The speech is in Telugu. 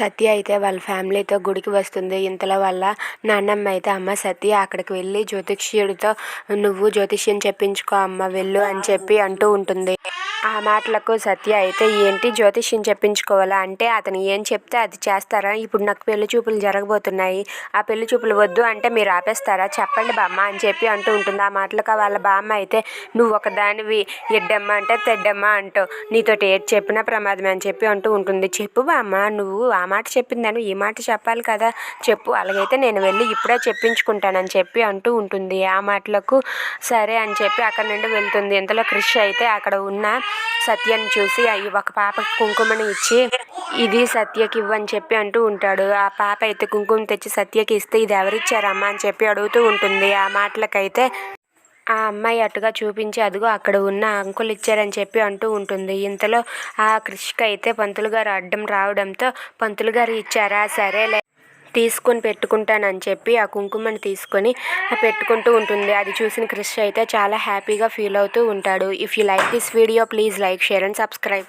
సత్య అయితే వాళ్ళ ఫ్యామిలీతో గుడికి వస్తుంది. ఇంతలో వాళ్ళ నాన్నమ్మ అయితే అమ్మ సత్య అక్కడికి వెళ్ళి జ్యోతిష్యుడితో నువ్వు జ్యోతిష్యం చెప్పించుకో అమ్మ వెళ్ళు అని చెప్పి అంటూ ఉంటుంది. ఆ మాటలకు సత్య అయితే ఏంటి జ్యోతిష్యం చెప్పించుకోవాలా అంటే అతను ఏం చెప్తే అది చేస్తారా? ఇప్పుడు నాకు పెళ్లి చూపులు జరగబోతున్నాయి, ఆ పెళ్లి చూపులు వద్దు అంటే మీరు ఆపేస్తారా? చెప్పండి బామ్మ అని చెప్పి అంటూ ఉంటుంది. ఆ మాటలకు వాళ్ళ బామ్మ అయితే నువ్వు ఒకదానివి ఎడ్డమ్మ అంటే తెడ్డమ్మ అంటావు, నీతోటి ఏది చెప్పినా ప్రమాదమే అని చెప్పి అంటూ ఉంటుంది. చెప్పు బామ్మ, నువ్వు ఆ మాట చెప్పిందని ఈ మాట చెప్పాలి కదా, చెప్పు, అలాగైతే నేను వెళ్ళి ఇప్పుడే చెప్పించుకుంటానని చెప్పి అంటూ ఉంటుంది. ఆ మాటలకు సరే అని చెప్పి అక్కడ నుండి వెళ్తుంది. ఇంతలో క్రిష్ అయితే అక్కడ ఉన్న సత్యాన్ని చూసి ఒక పాపకి కుంకుమని ఇచ్చి ఇది సత్యకి ఇవ్వని చెప్పి అంటూ ఉంటాడు. ఆ పాప అయితే కుంకుమ తెచ్చి సత్యకి ఇస్తే ఇది ఎవరిచ్చారమ్మా అని చెప్పి అడుగుతూ ఉంటుంది. ఆ మాటలకైతే ఆ అమ్మాయి అటుగా చూపించి అదిగో అక్కడ ఉన్న అంకుల్ ఇచ్చారని చెప్పి అంటూ ఉంటుంది. ఇంతలో ఆ క్రిష్కి అయితే పంతులు గారు అడ్డం రావడంతో పంతులు గారు ఇచ్చారా, సరేలే తీసుకొని పెట్టుకుంటానని చెప్పి ఆ కుంకుమని తీసుకొని పెట్టుకుంటూ ఉంటుంది. అది చూసిన క్రిష్ అయితే చాలా హ్యాపీగా ఫీల్ అవుతూ ఉంటాడు. If you like this video please like, share and subscribe.